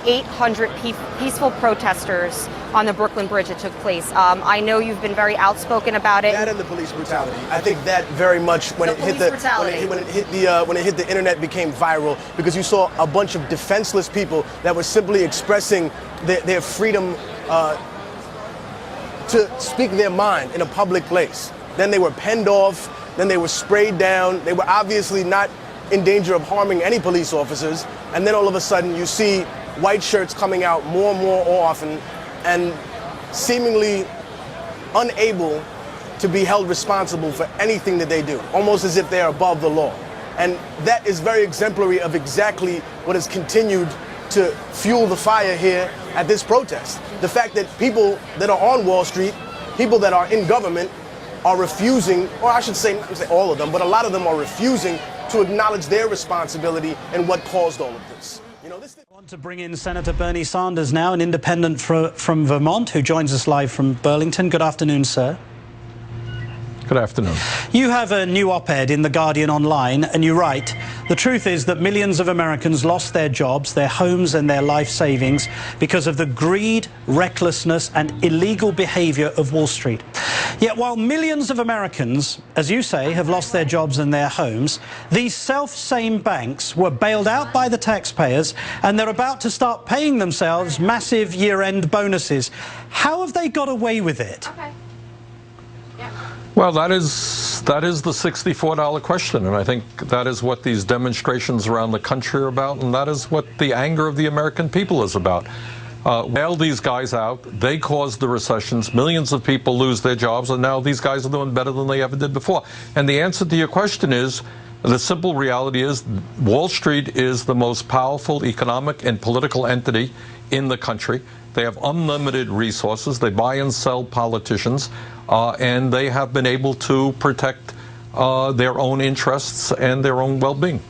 800 peaceful protesters on the Brooklyn Bridge that took place. I know you've been very outspoken about it. That and the police brutality. I think that very much when it hit the internet became viral because you saw a bunch of defenseless people that were simply expressing their freedom to speak their mind in a public place. Then they were penned off, then they were sprayed down. They were obviously not in danger of harming any police officers. And then all of a sudden you see white shirts coming out more and more often and seemingly unable to be held responsible for anything that they do, almost as if they're above the law. And that is very exemplary of exactly what has continued to fuel the fire here at this protest. The fact that people that are on Wall Street, people that are in government, are refusing, or I should say, not say all of them, but a lot of them are refusing to acknowledge their responsibility in what caused all of this. You know, this. I want to bring in Senator Bernie Sanders now, an independent from Vermont, who joins us live from Burlington. Good afternoon, sir. Good afternoon. You have a new op-ed in The Guardian Online, and you write, "The truth is that millions of Americans lost their jobs, their homes and their life savings because of the greed, recklessness and illegal behavior of Wall Street. Yet while millions of Americans, as you say, have lost their jobs and their homes, these self-same banks were bailed out by the taxpayers and they're about to start paying themselves massive year-end bonuses. How have they got away with it?" Okay. Well, that is the $64 question, and I think that is what these demonstrations around the country are about, and that is what the anger of the American people is about. Bail these guys out, they caused the recessions, millions of people lose their jobs, and now these guys are doing better than they ever did before. And the answer to your question is, the simple reality is, Wall Street is the most powerful economic and political entity in the country. They have unlimited resources. They buy and sell politicians, and they have been able to protect their own interests and their own well-being.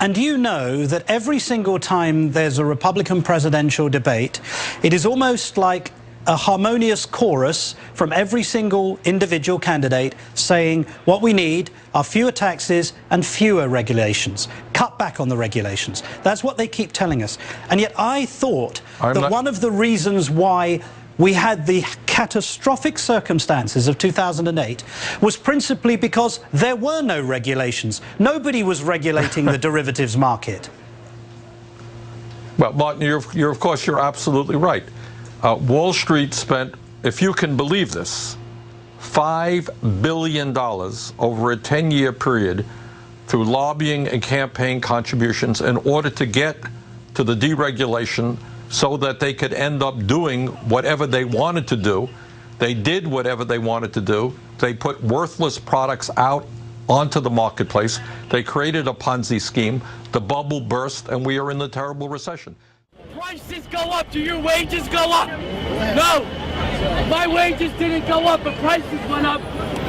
And you know that every single time there's a Republican presidential debate, it is almost like a harmonious chorus from every single individual candidate saying what we need are fewer taxes and fewer regulations. Cut back on the regulations. That's what they keep telling us. And yet I thought that one of the reasons why we had the catastrophic circumstances of 2008 was principally because there were no regulations. Nobody was regulating the derivatives market. Well, Martin, of course, you're absolutely right. Wall Street spent, if you can believe this, $5 billion over a 10-year period through lobbying and campaign contributions in order to get to the deregulation so that they could end up doing whatever they wanted to do. They did whatever they wanted to do. They put worthless products out onto the marketplace. They created a Ponzi scheme. The bubble burst, and we are in the terrible recession. Prices go up, do your wages go up? No, my wages didn't go up, but prices went up.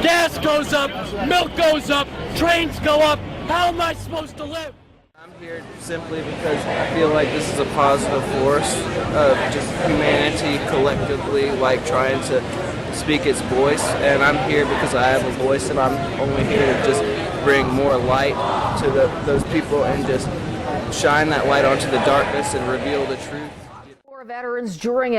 Gas goes up, milk goes up, trains go up. How am I supposed to live? I'm here simply because I feel like this is a positive force of just humanity collectively, like trying to speak its voice. And I'm here because I have a voice, and I'm only here to just bring more light to those people and just shine that light onto the darkness and reveal the truth. War veterans during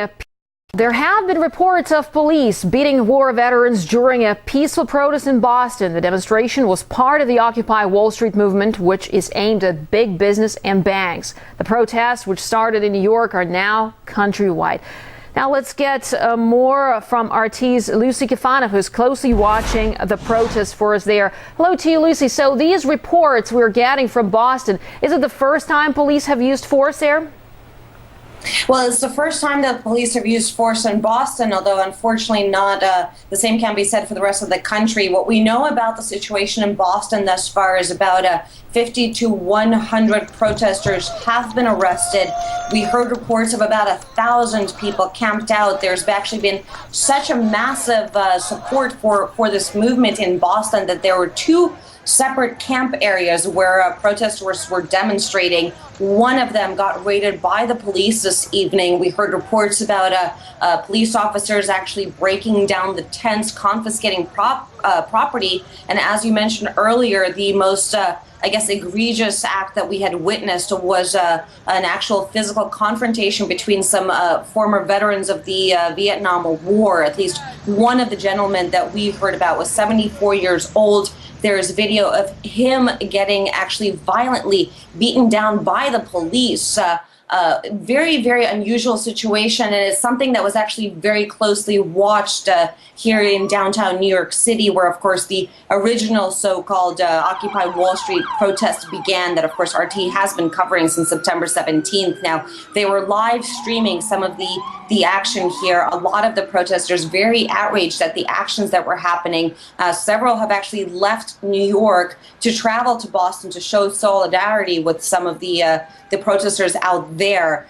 There have been reports of police beating war veterans during a peaceful protest in Boston. The demonstration was part of the Occupy Wall Street movement, which is aimed at big business and banks. The protests, which started in New York, are now countrywide. Now let's get more from RT's Lucy Kifana, who's closely watching the protests for us there. Hello to you, Lucy. So these reports we're getting from Boston, is it the first time police have used force there? Well, it's the first time that police have used force in Boston, although unfortunately not the same can be said for the rest of the country. What we know about the situation in Boston thus far is about 50 to 100 protesters have been arrested. We heard reports of about 1,000 people camped out. There's actually been such a massive support for this movement in Boston that there were two separate camp areas where protesters were demonstrating. One of them got raided by the police this evening. We heard reports about police officers actually breaking down the tents, confiscating property. And as you mentioned earlier, the most I guess, egregious act that we had witnessed was an actual physical confrontation between some former veterans of the Vietnam War. At least one of the gentlemen that we heard about was 74 years old. There's video of him getting actually violently beaten down by the police. Very, very unusual situation, and it's something that was actually very closely watched here in downtown New York City, where, of course, the original so-called Occupy Wall Street protest began, that, of course, RT has been covering since September 17th. Now, they were live streaming some of the action here. A lot of the protesters very outraged at the actions that were happening. Several have actually left New York to travel to Boston to show solidarity with some of the protesters out there.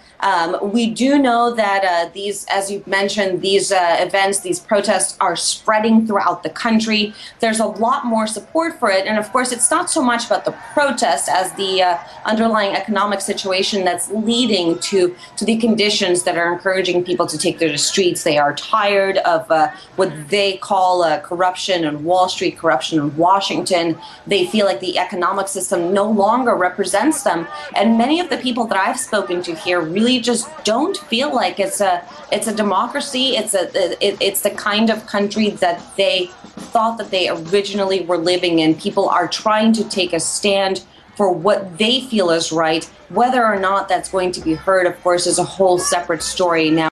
We do know that these, as you mentioned, these events, these protests are spreading throughout the country. There's a lot more support for it. And of course, it's not so much about the protest as the underlying economic situation that's leading to the conditions that are encouraging people to take to the streets. They are tired of what they call corruption on Wall Street, corruption in Washington. They feel like the economic system no longer represents them. And many of the people that I've spoken to here really just don't feel like it's a democracy. It's the kind of country that they thought that they originally were living in. People are trying to take a stand for what they feel is right. Whether or not that's going to be heard, of course, is a whole separate story. Now,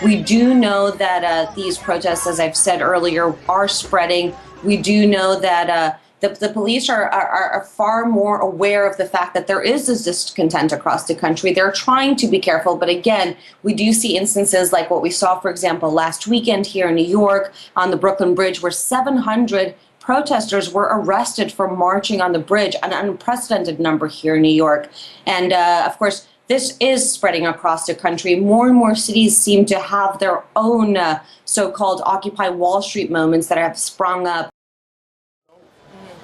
we do know that these protests, as I've said earlier, are spreading. We do know that the police are far more aware of the fact that there is this discontent across the country. They're trying to be careful, but again, we do see instances like what we saw, for example, last weekend here in New York on the Brooklyn Bridge, where 700 protesters were arrested for marching on the bridge, an unprecedented number here in New York. And of course, this is spreading across the country. More and more cities seem to have their own so-called Occupy Wall Street moments that have sprung up.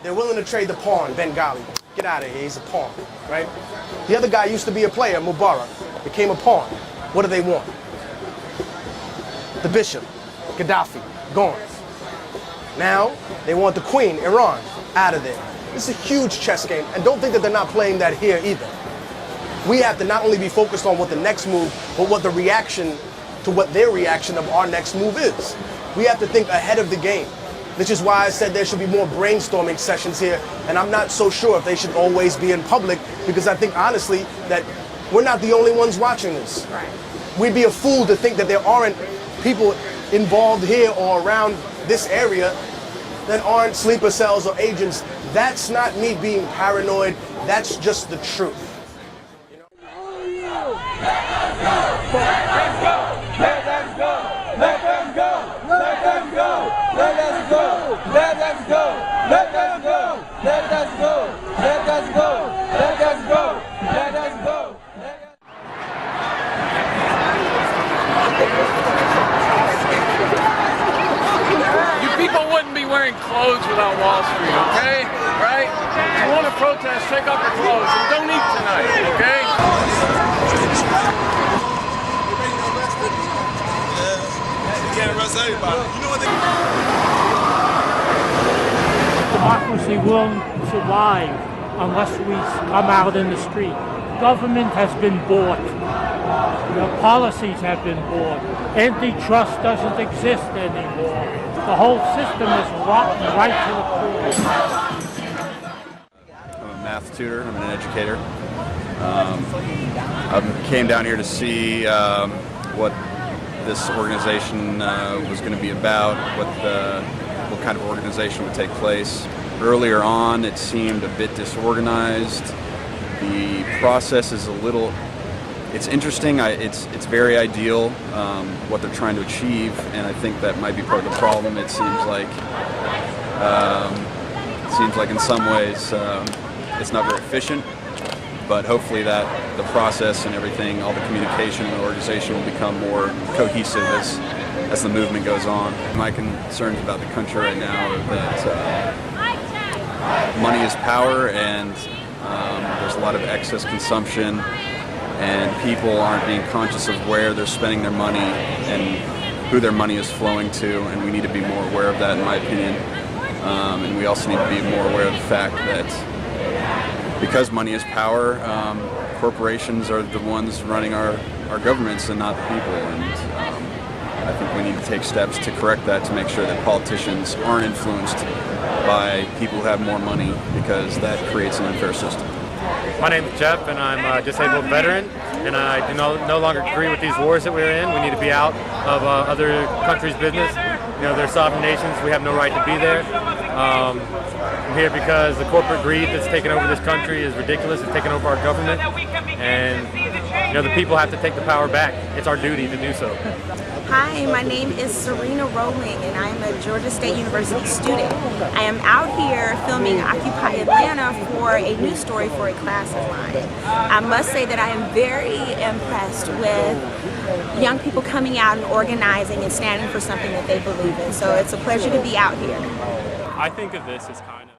They're willing to trade the pawn, Bengali. Get out of here, he's a pawn, right? The other guy used to be a player, Mubarak, became a pawn. What do they want? The bishop, Gaddafi, gone. Now, they want the queen, Iran, out of there. This is a huge chess game, and don't think that they're not playing that here either. We have to not only be focused on what the next move, but what the reaction to what their reaction of our next move is. We have to think ahead of the game. Which is why I said there should be more brainstorming sessions here, and I'm not so sure if they should always be in public, because I think honestly that we're not the only ones watching this. Right. We'd be a fool to think that there aren't people involved here or around this area that aren't sleeper cells or agents. That's not me being paranoid, that's just the truth. You people wouldn't be wearing clothes without Wall Street, okay? Right? If you want to protest, take off your clothes and don't eat tonight, okay? You can't arrest everybody. You know what Democracy will survive unless we come out in the street. Government has been bought. The policies have been bought. Antitrust doesn't exist anymore. The whole system is rotten right to the core. I'm a math tutor. I'm an educator. I came down here to see what this organization was going to be about, what kind of organization would take place. Earlier on, it seemed a bit disorganized. The process is it's interesting. It's very ideal what they're trying to achieve, and I think that might be part of the problem. It seems like in some ways it's not very efficient. But hopefully that the process and everything, all the communication and the organization will become more cohesive as the movement goes on. My concerns about the country right now are that money is power, and there's a lot of excess consumption, and people aren't being conscious of where they're spending their money, and who their money is flowing to, and we need to be more aware of that, in my opinion. And we also need to be more aware of the fact that because money is power, corporations are the ones running our governments and not the people. And I think we need to take steps to correct that, to make sure that politicians aren't influenced by people who have more money, because that creates an unfair system. My name is Jeff, and I'm a disabled veteran, and I do no longer agree with these wars that we're in. We need to be out of other countries' business. You know, they're sovereign nations. We have no right to be there. I'm here because the corporate greed that's taken over this country is ridiculous. It's taken over our government, and you know, the people have to take the power back. It's our duty to do so. Hi, my name is Serena Rowling, and I'm a Georgia State University student. I am out here filming Occupy Atlanta for a news story for a class of mine. I must say that I am very impressed with young people coming out and organizing and standing for something that they believe in. So it's a pleasure to be out here. I think of this as kind of